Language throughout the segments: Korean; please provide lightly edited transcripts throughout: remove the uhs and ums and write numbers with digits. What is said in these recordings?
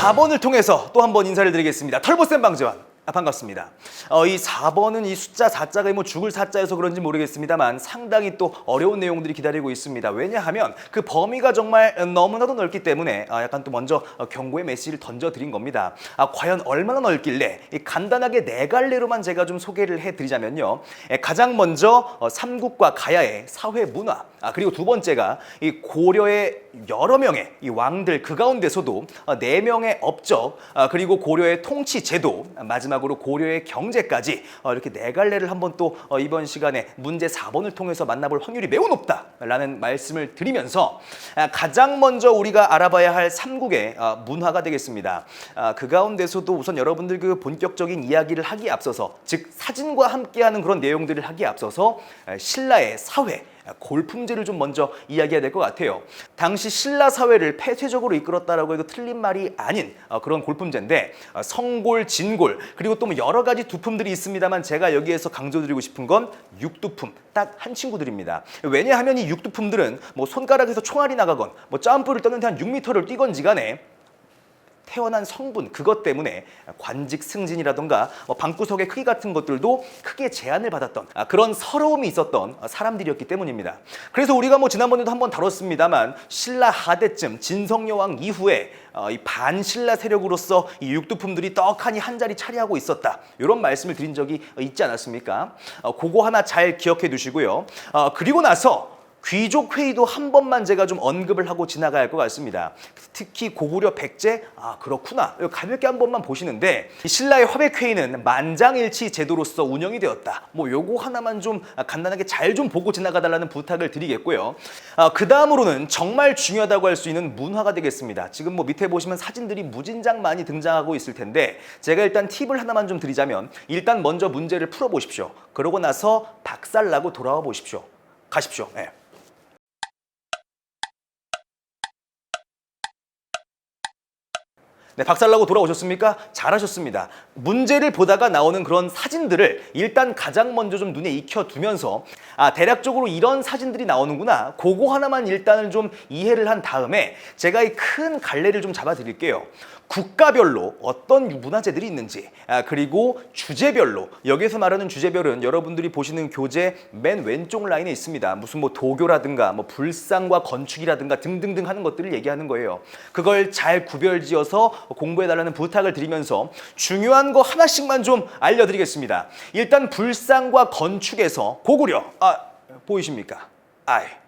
4번을 통해서 또 한 번 인사를 드리겠습니다. 털보쌤 방지환. 반갑습니다. 이 4번은 이 숫자 4자가 뭐 죽을 4자여서 그런지 모르겠습니다만 상당히 또 어려운 내용들이 기다리고 있습니다. 왜냐하면 그 범위가 정말 너무나도 넓기 때문에 약간 또 먼저 경고의 메시지를 던져드린 겁니다. 과연 얼마나 넓길래 간단하게 네 갈래로만 제가 좀 소개를 해드리자면요. 가장 먼저 삼국과 가야의 사회 문화, 그리고 두 번째가 이 고려의 여러 명의 이 왕들 그 가운데서도 네 명의 업적, 그리고 고려의 통치 제도, 마지막으로 고려의 경제까지 이렇게 네 갈래를 한번 또 이번 시간에 문제 4번을 통해서 만나볼 확률이 매우 높다라는 말씀을 드리면서 가장 먼저 우리가 알아봐야 할 삼국의 문화가 되겠습니다. 그 가운데서도 우선 여러분들 그 본격적인 이야기를 하기에 앞서서, 즉 사진과 함께하는 그런 내용들을 하기에 앞서서 신라의 사회, 골품제를 좀 먼저 이야기해야 될 것 같아요. 당시 신라 사회를 폐쇄적으로 이끌었다라고 해도 틀린 말이 아닌 그런 골품제인데, 성골, 진골, 그리고 또 뭐 여러 가지 두품들이 있습니다만 제가 여기에서 강조드리고 싶은 건 육두품, 딱 한 친구들입니다. 왜냐하면 이 육두품들은 뭐 손가락에서 총알이 나가건 뭐 점프를 뛰는데 한 6m를 뛰건지 간에 태어난 성분, 그것 때문에 관직 승진이라던가 방구석의 크기 같은 것들도 크게 제한을 받았던 그런 서러움이 있었던 사람들이었기 때문입니다. 그래서 우리가 뭐 지난번에도 한번 다뤘습니다만 신라 하대쯤 진성여왕 이후에 이 반신라 세력으로서 이 육두품들이 떡하니 한 자리 차지하고 있었다, 이런 말씀을 드린 적이 있지 않았습니까? 그거 하나 잘 기억해 두시고요. 그리고 나서 귀족 회의도 한 번만 제가 좀 언급을 하고 지나가야 할 것 같습니다. 특히 고구려 백제, 그렇구나, 가볍게 한 번만 보시는데, 신라의 화백회의는 만장일치 제도로서 운영이 되었다, 뭐 요거 하나만 좀 간단하게 잘 좀 보고 지나가달라는 부탁을 드리겠고요. 그 다음으로는 정말 중요하다고 할 수 있는 문화가 되겠습니다. 지금 뭐 밑에 보시면 사진들이 무진장 많이 등장하고 있을 텐데, 제가 일단 팁을 하나만 좀 드리자면, 일단 먼저 문제를 풀어보십시오. 그러고 나서 박살나고 돌아와 보십시오. 가십시오. 네. 네, 박살나고 돌아오셨습니까? 잘하셨습니다. 문제를 보다가 나오는 그런 사진들을 일단 가장 먼저 좀 눈에 익혀두면서 대략적으로 이런 사진들이 나오는구나, 그거 하나만 일단은 좀 이해를 한 다음에 제가 이 큰 갈래를 좀 잡아드릴게요. 국가별로 어떤 문화재들이 있는지, 그리고 주제별로, 여기서 말하는 주제별은 여러분들이 보시는 교재 맨 왼쪽 라인에 있습니다. 무슨 뭐 도교라든가 뭐 불상과 건축이라든가 등등등 하는 것들을 얘기하는 거예요. 그걸 잘 구별지어서 공부해달라는 부탁을 드리면서 중요한 거 하나씩만 좀 알려드리겠습니다. 일단 불상과 건축에서 고구려, 보이십니까?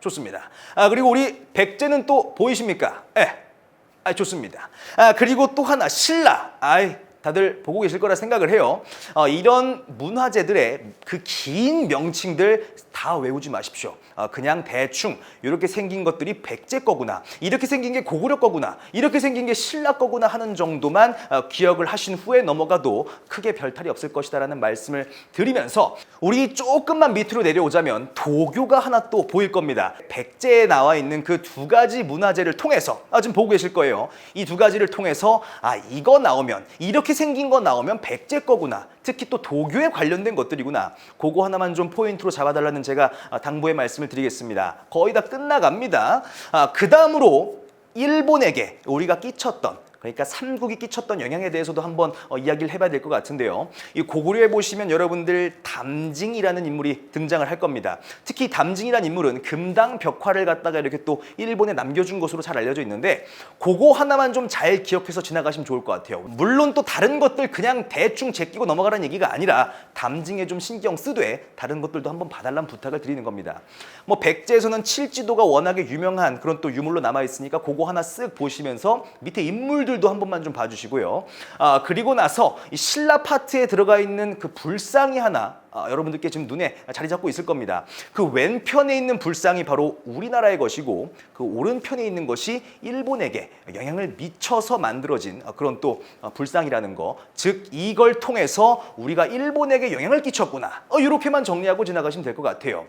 좋습니다. 그리고 우리 백제는 또 보이십니까? 좋습니다. 그리고 또 하나, 신라. 다들 보고 계실 거라 생각을 해요. 이런 문화재들의 그 긴 명칭들 다 외우지 마십시오. 그냥 대충 이렇게 생긴 것들이 백제 거구나, 이렇게 생긴 게 고구려 거구나, 이렇게 생긴 게 신라 거구나 하는 정도만 기억을 하신 후에 넘어가도 크게 별탈이 없을 것이다라는 말씀을 드리면서, 우리 조금만 밑으로 내려오자면 도교가 하나 또 보일 겁니다. 백제에 나와 있는 그 두 가지 문화재를 통해서, 지금 보고 계실 거예요. 이 두 가지를 통해서 이거 나오면, 이렇게 생긴 거 나오면 백제 거구나, 특히 또 도교에 관련된 것들이구나, 그거 하나만 좀 포인트로 잡아달라는 제가 당부의 말씀을 드리겠습니다. 거의 다 끝나갑니다. 그 다음으로 일본에게 우리가 끼쳤던, 그러니까 삼국이 끼쳤던 영향에 대해서도 한번 이야기를 해봐야 될 것 같은데요. 이 고구려에 보시면 여러분들 담징이라는 인물이 등장을 할 겁니다. 특히 담징이라는 인물은 금당 벽화를 갖다가 이렇게 또 일본에 남겨준 것으로 잘 알려져 있는데, 그거 하나만 좀 잘 기억해서 지나가시면 좋을 것 같아요. 물론 또 다른 것들 그냥 대충 제끼고 넘어가라는 얘기가 아니라 담징에 좀 신경 쓰되 다른 것들도 한번 봐달라는 부탁을 드리는 겁니다. 뭐 백제에서는 칠지도가 워낙에 유명한 그런 또 유물로 남아있으니까 그거 하나 쓱 보시면서 밑에 인물들도 한 번만 좀 봐주시고요. 그리고 나서 이 신라 파트에 들어가 있는 그 불상이 하나 여러분들께 지금 눈에 자리 잡고 있을 겁니다. 그 왼편에 있는 불상이 바로 우리나라의 것이고, 그 오른편에 있는 것이 일본에게 영향을 미쳐서 만들어진 그런 또 불상이라는 거, 즉 이걸 통해서 우리가 일본에게 영향을 끼쳤구나, 이렇게만 정리하고 지나가시면 될 것 같아요.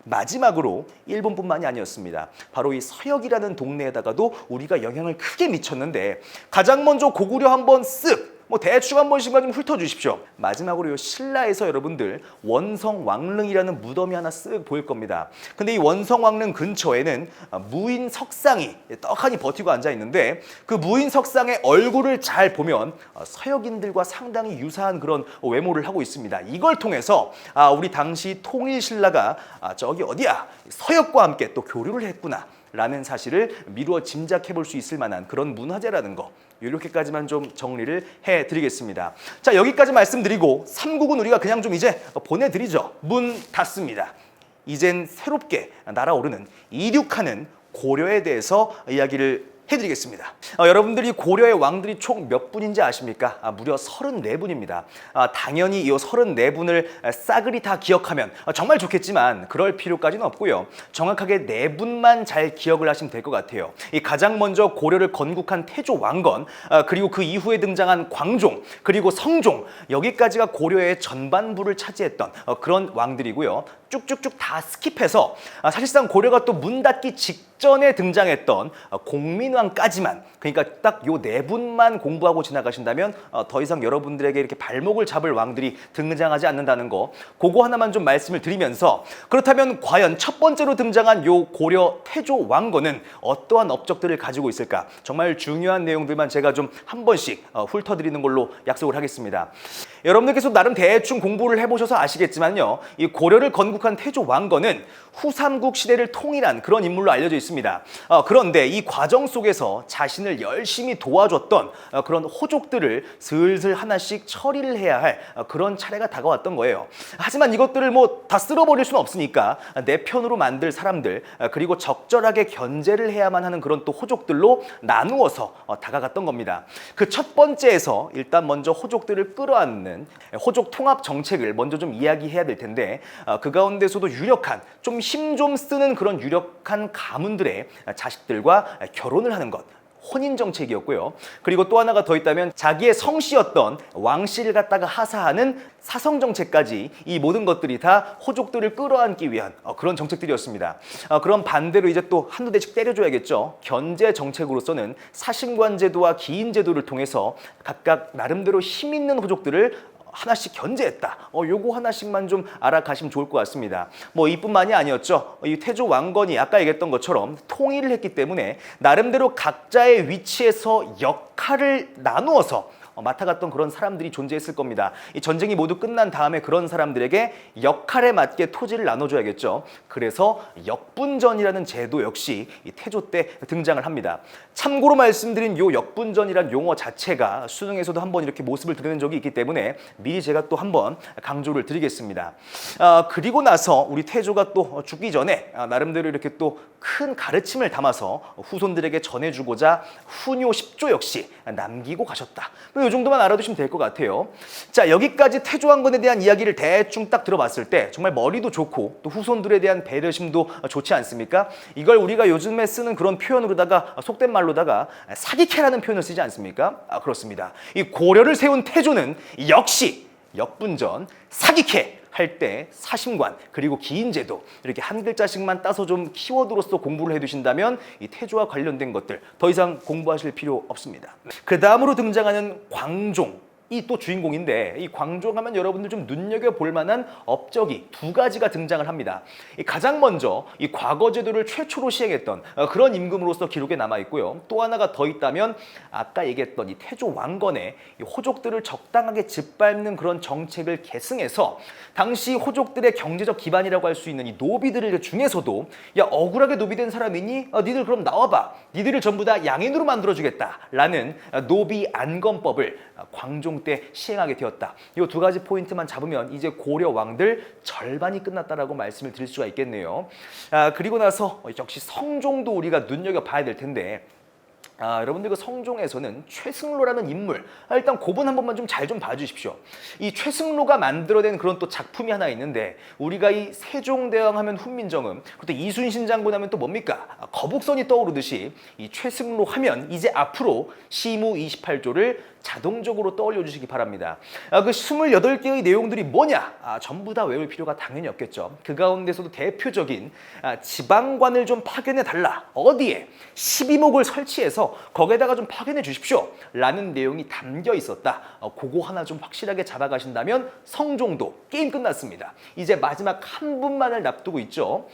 마지막으로 일본뿐만이 아니었습니다. 바로 이 서역이라는 동네에다가도 우리가 영향을 크게 미쳤는데, 가장 먼저 고구려 한번 쓱 뭐 대충 한 번씩만 좀 훑어주십시오. 마지막으로 요 신라에서 여러분들 원성왕릉이라는 무덤이 하나 쓱 보일 겁니다. 근데 이 원성왕릉 근처에는 무인 석상이 떡하니 버티고 앉아 있는데 그 무인 석상의 얼굴을 잘 보면 서역인들과 상당히 유사한 그런 외모를 하고 있습니다. 이걸 통해서 우리 당시 통일신라가 저기 어디야 서역과 함께 또 교류를 했구나 라는 사실을 미루어 짐작해 볼 수 있을 만한 그런 문화재라는 거, 이렇게까지만 좀 정리를 해드리겠습니다. 자, 여기까지 말씀드리고 삼국은 우리가 그냥 좀 이제 보내드리죠. 문 닫습니다. 이젠 새롭게 날아오르는 이륙하는 고려에 대해서 이야기를 해드리겠습니다. 여러분들이 고려의 왕들이 총 몇 분인지 아십니까? 무려 34분입니다. 당연히 이 34분을 싸그리 다 기억하면 정말 좋겠지만 그럴 필요까지는 없고요. 정확하게 4분만 잘 기억을 하시면 될 것 같아요. 이 가장 먼저 고려를 건국한 태조 왕건, 그리고 그 이후에 등장한 광종, 그리고 성종, 여기까지가 고려의 전반부를 차지했던 그런 왕들이고요. 쭉쭉쭉 다 스킵해서 사실상 고려가 또 문 닫기 직전에 등장했던 공민왕까지만, 그러니까 딱 요 4분만 공부하고 지나가신다면 더 이상 여러분들에게 이렇게 발목을 잡을 왕들이 등장하지 않는다는 거, 그거 하나만 좀 말씀을 드리면서, 그렇다면 과연 첫 번째로 등장한 요 고려 태조 왕건은 어떠한 업적들을 가지고 있을까? 정말 중요한 내용들만 제가 좀 한 번씩 훑어드리는 걸로 약속을 하겠습니다. 여러분들께서 나름 대충 공부를 해보셔서 아시겠지만요, 이 고려를 건국한 태조 왕건은 후삼국 시대를 통일한 그런 인물로 알려져 있습니다. 그런데 이 과정 속에서 자신을 열심히 도와줬던 그런 호족들을 슬슬 하나씩 처리를 해야 할 그런 차례가 다가왔던 거예요. 하지만 이것들을 뭐 다 쓸어버릴 수는 없으니까 내 편으로 만들 사람들, 그리고 적절하게 견제를 해야만 하는 그런 또 호족들로 나누어서 다가갔던 겁니다. 그 첫 번째에서 일단 먼저 호족들을 끌어안는 호족 통합 정책을 먼저 좀 이야기해야 될 텐데, 그 가운데서도 유력한 좀 힘 좀 쓰는 그런 유력한 가문들의 자식들과 결혼을 하는 것, 혼인 정책이었고요. 그리고 또 하나가 더 있다면 자기의 성씨였던 왕씨를 갖다가 하사하는 사성 정책까지, 이 모든 것들이 다 호족들을 끌어안기 위한 그런 정책들이었습니다. 그럼 반대로 이제 또 한두 대씩 때려줘야겠죠. 견제 정책으로서는 사심관 제도와 기인 제도를 통해서 각각 나름대로 힘 있는 호족들을 하나씩 견제했다. 요거 하나씩만 좀 알아가시면 좋을 것 같습니다. 뭐 이뿐만이 아니었죠. 이 태조 왕건이 아까 얘기했던 것처럼 통일을 했기 때문에 나름대로 각자의 위치에서 역할을 나누어서 맡아갔던 그런 사람들이 존재했을 겁니다. 이 전쟁이 모두 끝난 다음에 그런 사람들에게 역할에 맞게 토지를 나눠줘야겠죠. 그래서 역분전이라는 제도 역시 이 태조 때 등장을 합니다. 참고로 말씀드린 요 역분전이란 용어 자체가 수능에서도 한번 이렇게 모습을 드러낸 적이 있기 때문에 미리 제가 또 한번 강조를 드리겠습니다. 그리고 나서 우리 태조가 또 죽기 전에 나름대로 이렇게 또 큰 가르침을 담아서 후손들에게 전해주고자 훈요 10조 역시 남기고 가셨다. 이 정도만 알아두시면 될 것 같아요. 자, 여기까지 태조 왕건에 대한 이야기를 대충 딱 들어봤을 때 정말 머리도 좋고 또 후손들에 대한 배려심도 좋지 않습니까? 이걸 우리가 요즘에 쓰는 그런 표현으로다가, 속된 말로다가 사기캐라는 표현을 쓰지 않습니까? 그렇습니다. 이 고려를 세운 태조는 역시 역분전, 사기캐 할 때 사심관, 그리고 기인제도, 이렇게 한 글자씩만 따서 좀 키워드로서 공부를 해두신다면 이 태조와 관련된 것들 더 이상 공부하실 필요 없습니다. 그 다음으로 등장하는 광종, 이 또 주인공인데, 이 광종하면 여러분들 좀 눈여겨볼 만한 업적이 두 가지가 등장을 합니다. 가장 먼저 이 과거제도를 최초로 시행했던 그런 임금으로서 기록에 남아있고요. 또 하나가 더 있다면 아까 얘기했던 이 태조 왕건의 이 호족들을 적당하게 짓밟는 그런 정책을 계승해서 당시 호족들의 경제적 기반이라고 할 수 있는 이 노비들 중에서도, 야, 억울하게 노비된 사람이니? 니들 그럼 나와봐. 니들을 전부 다 양인으로 만들어주겠다 라는 노비 안건법을 광종 때 시행하게 되었다. 이 두 가지 포인트만 잡으면 이제 고려 왕들 절반이 끝났다라고 말씀을 드릴 수가 있겠네요. 그리고 나서 역시 성종도 우리가 눈여겨봐야 될 텐데, 여러분들 그 성종에서는 최승로라는 인물, 일단 그분 한 번만 좀 잘 좀 봐주십시오. 이 최승로가 만들어낸 그런 또 작품이 하나 있는데, 우리가 이 세종대왕 하면 훈민정음, 그리고 이순신 장군 하면 또 뭡니까? 거북선이 떠오르듯이 이 최승로 하면 이제 앞으로 시무 28조를 자동적으로 떠올려 주시기 바랍니다. 그 28개의 내용들이 뭐냐? 전부 다 외울 필요가 당연히 없겠죠. 그 가운데서도 대표적인 지방관을 좀 파견해 달라. 어디에? 12목을 설치해서 거기에다가 좀 파견해 주십시오. 라는 내용이 담겨 있었다. 그거 하나 좀 확실하게 잡아가신다면 성종도 게임 끝났습니다. 이제 마지막 한 분만을 납두고 있죠.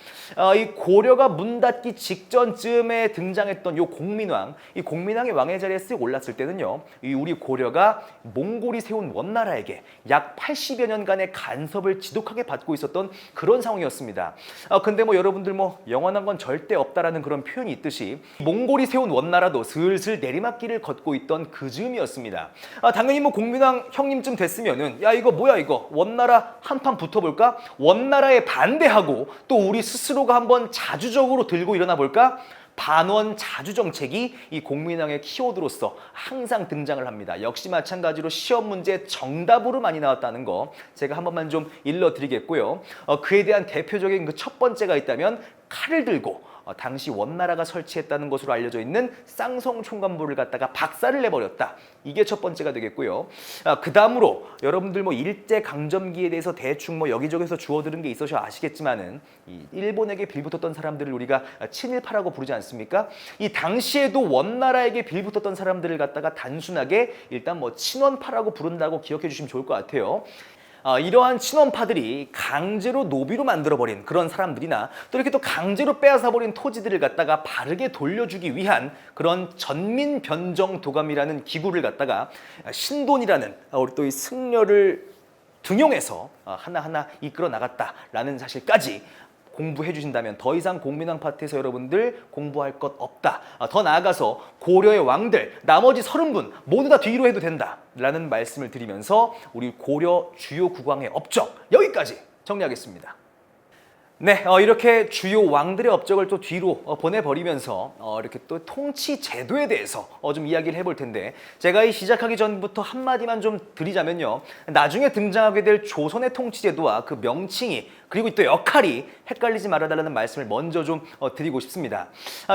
이 고려가 문 닫기 직전쯤에 등장했던 요 공민왕, 이 공민왕의 왕의 자리에 쓱 올랐을 때는요, 이 우리 고려가 몽골이 세운 원나라에게 약 80여 년간의 간섭을 지독하게 받고 있었던 그런 상황이었습니다. 근데 뭐 여러분들 뭐 영원한 건 절대 없다라는 그런 표현이 있듯이 몽골이 세운 원나라도 슬슬 내리막길을 걷고 있던 그 즈음이었습니다. 당연히 뭐 공민왕 형님쯤 됐으면은 야 이거 뭐야 이거 원나라 한판 붙어볼까? 원나라에 반대하고 또 우리 스스로가 한번 자주적으로 들고 일어나 볼까? 반원 자주 정책이 이 공민왕의 키워드로서 항상 등장을 합니다. 역시 마찬가지로 시험 문제 정답으로 많이 나왔다는 거 제가 한 번만 좀 일러드리겠고요. 그에 대한 대표적인 그 첫 번째가 있다면 칼을 들고 당시 원나라가 설치했다는 것으로 알려져 있는 쌍성 총관부를 갖다가 박살을 내버렸다. 이게 첫 번째가 되겠고요. 그 다음으로 여러분들 뭐 일제 강점기에 대해서 대충 뭐 여기저기서 주워들은 게 있어서 아시겠지만은 이 일본에게 빌붙었던 사람들을 우리가 친일파라고 부르지 않습니까? 이 당시에도 원나라에게 빌붙었던 사람들을 갖다가 단순하게 일단 뭐 친원파라고 부른다고 기억해 주시면 좋을 것 같아요. 이러한 친원파들이 강제로 노비로 만들어버린 그런 사람들이나 또 이렇게 또 강제로 빼앗아버린 토지들을 갖다가 바르게 돌려주기 위한 그런 전민변정도감이라는 기구를 갖다가 신돈이라는 우리 또 이 승려를 등용해서 하나하나 이끌어 나갔다라는 사실까지 공부해 주신다면 더 이상 공민왕 파트에서 여러분들 공부할 것 없다. 더 나아가서 고려의 왕들 나머지 30분 모두 다 뒤로 해도 된다라는 말씀을 드리면서 우리 고려 주요 국왕의 업적 여기까지 정리하겠습니다. 네, 이렇게 주요 왕들의 업적을 또 뒤로 보내버리면서 이렇게 또 통치 제도에 대해서 좀 이야기를 해볼 텐데 제가 이 시작하기 전부터 한마디만 좀 드리자면요. 나중에 등장하게 될 조선의 통치 제도와 그 명칭이 그리고 또 역할이 헷갈리지 말아달라는 말씀을 먼저 좀 드리고 싶습니다.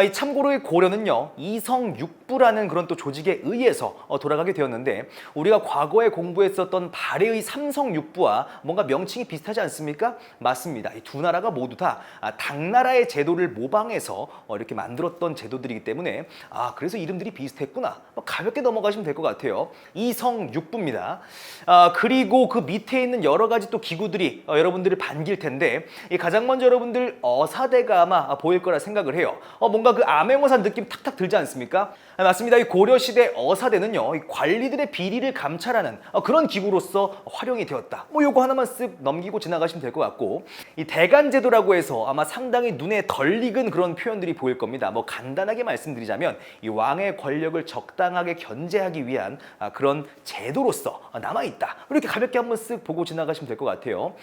이 참고로 이 고려는요 이성육부라는 그런 또 조직에 의해서 돌아가게 되었는데 우리가 과거에 공부했었던 발해의 삼성육부와 뭔가 명칭이 비슷하지 않습니까? 맞습니다. 이 두 나라가 모두 다 당나라의 제도를 모방해서 이렇게 만들었던 제도들이기 때문에 그래서 이름들이 비슷했구나 가볍게 넘어가시면 될 것 같아요. 이성육부입니다. 그리고 그 밑에 있는 여러 가지 또 기구들이 여러분들을 반길 텐데 가장 먼저 여러분들 어사대가 아마 보일 거라 생각을 해요. 뭔가 그 암행어사 느낌 탁탁 들지 않습니까? 맞습니다. 이 고려시대 어사대는요 이 관리들의 비리를 감찰하는 그런 기구로서 활용이 되었다. 뭐 요거 하나만 쓱 넘기고 지나가시면 될 것 같고 이 대간제도라고 해서 아마 상당히 눈에 덜 익은 그런 표현들이 보일 겁니다. 뭐 간단하게 말씀드리자면 이 왕의 권력을 적당하게 견제하기 위한 그런 제도로서 남아있다. 이렇게 가볍게 한번 쓱 보고 지나가시면 될 것 같아요.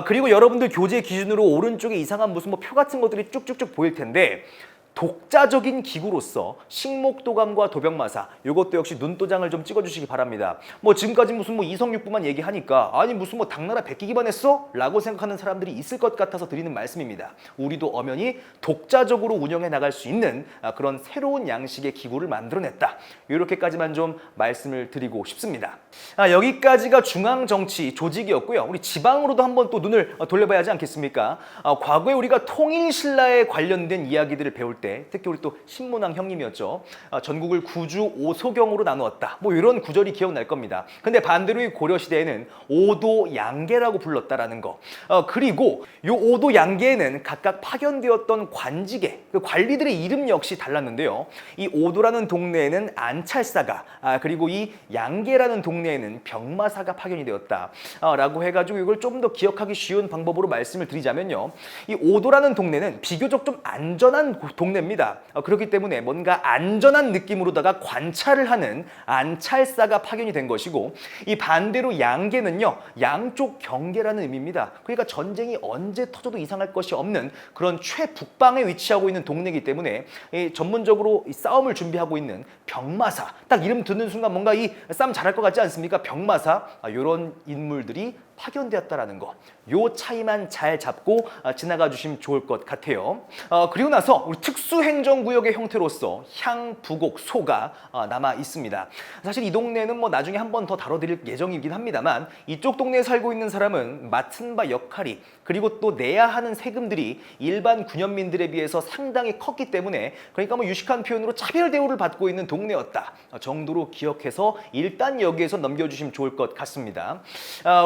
그리고 여러분들 교재 기준으로 오른쪽에 이상한 무슨 뭐 표 같은 것들이 쭉쭉쭉 보일 텐데 독자적인 기구로서 식목도감과 도병마사 이것도 역시 눈도장을 좀 찍어주시기 바랍니다. 뭐 지금까지 무슨 뭐 이성육부만 얘기하니까 아니 무슨 뭐 당나라 베끼기만 했어? 라고 생각하는 사람들이 있을 것 같아서 드리는 말씀입니다. 우리도 엄연히 독자적으로 운영해 나갈 수 있는 그런 새로운 양식의 기구를 만들어냈다. 이렇게까지만 좀 말씀을 드리고 싶습니다. 여기까지가 중앙정치 조직이었고요. 우리 지방으로도 한번 또 눈을 돌려봐야 하지 않겠습니까? 과거에 우리가 통일신라에 관련된 이야기들을 배울 때 특히 우리 또 신문왕 형님이었죠. 전국을 구주 오소경으로 나누었다. 뭐 이런 구절이 기억날 겁니다. 근데 반대로 이 고려시대에는 오도 양계라고 불렀다라는 거. 그리고 이 오도 양계에는 각각 파견되었던 관직의 그 관리들의 이름 역시 달랐는데요. 이 오도라는 동네에는 안찰사가 그리고 이 양계라는 동네에는 병마사가 파견이 되었다. 라고 해가지고 이걸 좀 더 기억하기 쉬운 방법으로 말씀을 드리자면요. 이 오도라는 동네는 비교적 좀 안전한 동네입니다. 그렇기 때문에 뭔가 안전한 느낌으로다가 관찰을 하는 안찰사가 파견이 된 것이고 이 반대로 양계는요. 양쪽 경계라는 의미입니다. 그러니까 전쟁이 언제 터져도 이상할 것이 없는 그런 최북방에 위치하고 있는 동네이기 때문에 전문적으로 이 싸움을 준비하고 있는 병마사 딱 이름 듣는 순간 뭔가 이 싸움 잘할 것 같지 않습니까? 병마사 이런 인물들이 파견되었다라는 거. 요 차이만 잘 잡고 지나가 주시면 좋을 것 같아요. 그리고 나서 우리 특수행정구역의 형태로서 향부곡 소가 남아 있습니다. 사실 이 동네는 뭐 나중에 한 번 더 다뤄드릴 예정이긴 합니다만 이쪽 동네에 살고 있는 사람은 맡은 바 역할이 그리고 또 내야 하는 세금들이 일반 군현민들에 비해서 상당히 컸기 때문에 그러니까 뭐 유식한 표현으로 차별 대우를 받고 있는 동네였다 정도로 기억해서 일단 여기에서 넘겨주시면 좋을 것 같습니다.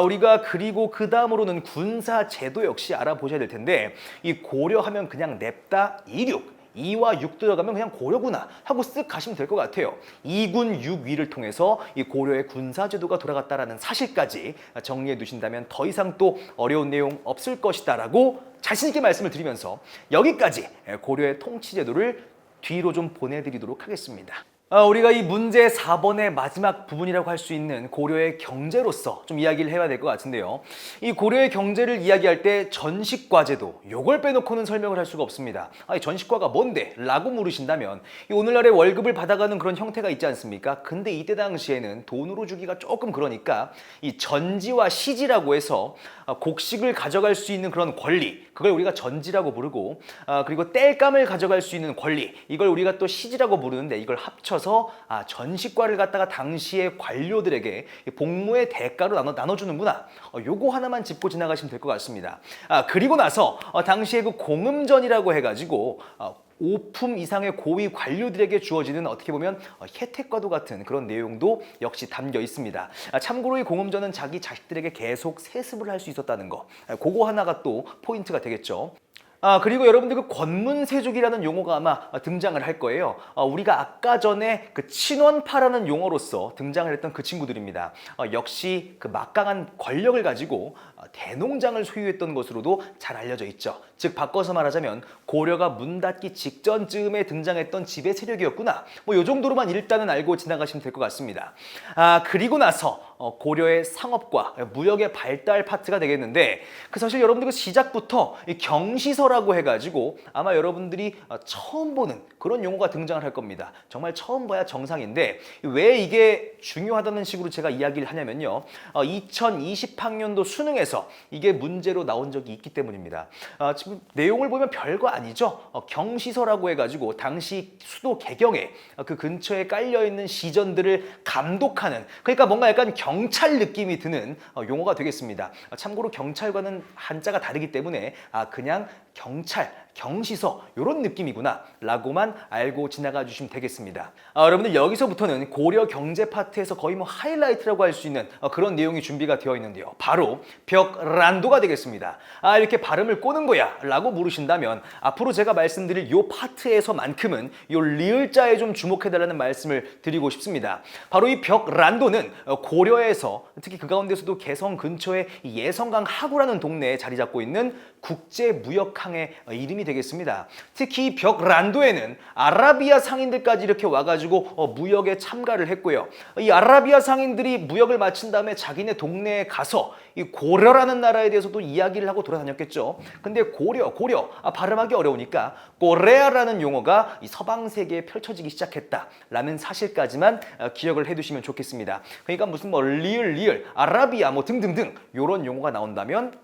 우리가 그리고 그 다음으로는 군사 제도 역시 알아보셔야 될 텐데 이 고려하면 그냥 냅다 이륙 2와 6 들어가면 그냥 고려구나 하고 쓱 가시면 될 것 같아요. 2군 6위를 통해서 이 고려의 군사제도가 돌아갔다라는 사실까지 정리해 두신다면 더 이상 또 어려운 내용 없을 것이다라고 자신 있게 말씀을 드리면서 여기까지 고려의 통치제도를 뒤로 좀 보내드리도록 하겠습니다. 우리가 이 문제 4번의 마지막 부분이라고 할 수 있는 고려의 경제로서 좀 이야기를 해야 될 것 같은데요. 이 고려의 경제를 이야기할 때 전식과제도 요걸 빼놓고는 설명을 할 수가 없습니다. 아니 전식과가 뭔데? 라고 물으신다면 오늘날의 월급을 받아가는 그런 형태가 있지 않습니까? 근데 이때 당시에는 돈으로 주기가 조금 그러니까 이 전지와 시지라고 해서 곡식을 가져갈 수 있는 그런 권리 그걸 우리가 전지라고 부르고 그리고 땔감을 가져갈 수 있는 권리 이걸 우리가 또 시지라고 부르는데 이걸 합쳐서 전식과를 갖다가 당시의 관료들에게 복무의 대가로 나눠주는구나. 요거 하나만 짚고 지나가시면 될 것 같습니다. 그리고 나서 당시에 그 공음전이라고 해가지고 5품 이상의 고위 관료들에게 주어지는 어떻게 보면 혜택과도 같은 그런 내용도 역시 담겨 있습니다. 참고로 이 공음전은 자기 자식들에게 계속 세습을 할 수 있었다는 거. 그거 하나가 또 포인트가 되겠죠. 그리고 여러분들 그 권문세족이라는 용어가 아마 등장을 할 거예요. 우리가 아까 전에 그 친원파라는 용어로서 등장을 했던 그 친구들입니다. 역시 그 막강한 권력을 가지고 대농장을 소유했던 것으로도 잘 알려져 있죠. 즉 바꿔서 말하자면 고려가 문 닫기 직전쯤에 등장했던 지배 세력이었구나. 뭐 이 정도로만 일단은 알고 지나가시면 될 것 같습니다. 그리고 나서 고려의 상업과 무역의 발달 파트가 되겠는데 그 사실 여러분들 그 시작부터 이 경시서라고 해가지고 아마 여러분들이 처음 보는 그런 용어가 등장을 할 겁니다. 정말 처음 봐야 정상인데 왜 이게 중요하다는 식으로 제가 이야기를 하냐면요. 2020학년도 수능에서 이게 문제로 나온 적이 있기 때문입니다. 지금 내용을 보면 별거 아니죠. 경시서라고 해가지고 당시 수도 개경에 그 근처에 깔려있는 시전들을 감독하는 그러니까 뭔가 약간 경찰 느낌이 드는 용어가 되겠습니다. 참고로 경찰과는 한자가 다르기 때문에 그냥 경찰, 경시서 이런 느낌이구나 라고만 알고 지나가 주시면 되겠습니다. 여러분들 여기서부터는 고려 경제 파트에서 거의 뭐 하이라이트라고 할 수 있는 그런 내용이 준비가 되어 있는데요. 바로 벽란도가 되겠습니다. 이렇게 발음을 꼬는 거야 라고 물으신다면 앞으로 제가 말씀드릴 이 파트에서만큼은 이 리을자에 좀 주목해달라는 말씀을 드리고 싶습니다. 바로 이 벽란도는 고려에서 특히 그 가운데서도 개성 근처의 예성강 하구라는 동네에 자리 잡고 있는 국제무역항의 이름이 되겠습니다. 특히 이 벽란도에는 아라비아 상인들까지 이렇게 와가지고 무역에 참가를 했고요. 이 아라비아 상인들이 무역을 마친 다음에 자기네 동네에 가서 이 고려라는 나라에 대해서도 이야기를 하고 돌아다녔겠죠. 근데 고려 발음하기 어려우니까 꼬레아라는 용어가 이 서방 세계에 펼쳐지기 시작했다라는 사실까지만 기억을 해두시면 좋겠습니다. 그러니까 무슨 뭐 리을, 아라비아 뭐 등등등 이런 용어가 나온다면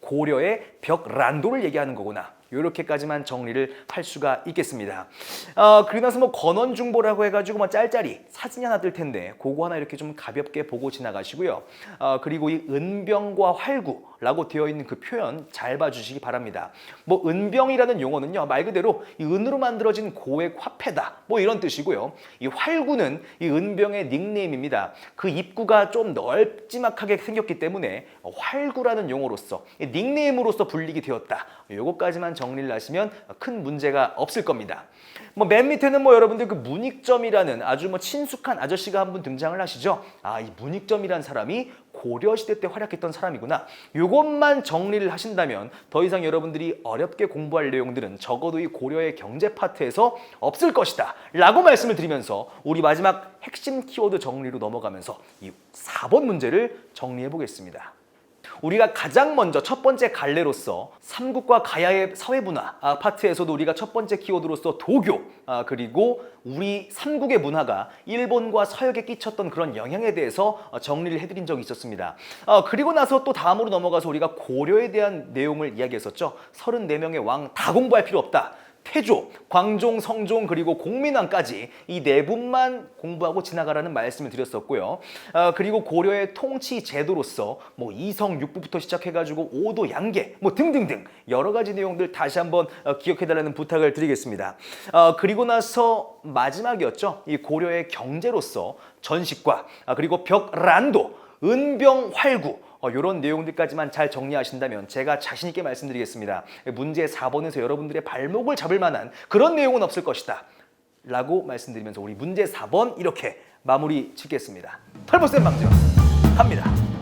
고려의 벽란도를 얘기하는 거구나. 이렇게까지만 정리를 할 수가 있겠습니다. 그리고 나서 뭐 건원중보라고 해가지고 뭐 짤짤이 사진이 하나 뜰 텐데 그거 하나 이렇게 좀 가볍게 보고 지나가시고요. 그리고 이 은병과 활구라고 되어 있는 그 표현 잘 봐주시기 바랍니다. 뭐 은병이라는 용어는요 말 그대로 이 은으로 만들어진 고액 화폐다 뭐 이런 뜻이고요. 이 활구는 이 은병의 닉네임입니다. 그 입구가 좀 넓지막하게 생겼기 때문에 활구라는 용어로서 닉네임으로서 불리게 되었다. 요거까지만 정리를 하시면 큰 문제가 없을 겁니다. 뭐 맨 밑에는 뭐 여러분들 그 문익점이라는 아주 뭐 친숙한 아저씨가 한 분 등장을 하시죠. 이 문익점이라는 사람이 고려시대 때 활약했던 사람이구나. 요것만 정리를 하신다면 더 이상 여러분들이 어렵게 공부할 내용들은 적어도 이 고려의 경제 파트에서 없을 것이다 라고 말씀을 드리면서 우리 마지막 핵심 키워드 정리로 넘어가면서 이 4번 문제를 정리해 보겠습니다. 우리가 가장 먼저 첫 번째 갈래로서 삼국과 가야의 사회문화 파트에서도 우리가 첫 번째 키워드로서 도교 그리고 우리 삼국의 문화가 일본과 서역에 끼쳤던 그런 영향에 대해서 정리를 해드린 적이 있었습니다. 그리고 나서 또 다음으로 넘어가서 우리가 고려에 대한 내용을 이야기했었죠. 34명의 왕 다 공부할 필요 없다. 태조, 광종, 성종 그리고 공민왕까지 이 네 분만 공부하고 지나가라는 말씀을 드렸었고요. 그리고 고려의 통치 제도로서 뭐 이성 육부부터 시작해가지고 오도 양계 뭐 등등등 여러 가지 내용들 다시 한번 기억해달라는 부탁을 드리겠습니다. 그리고 나서 마지막이었죠. 이 고려의 경제로서 전식과 그리고 벽란도, 은병활구 이런 내용들까지만 잘 정리하신다면 제가 자신 있게 말씀드리겠습니다. 문제 4번에서 여러분들의 발목을 잡을 만한 그런 내용은 없을 것이다 라고 말씀드리면서 우리 문제 4번 이렇게 마무리 짓겠습니다. 털보쌤 방정 갑니다.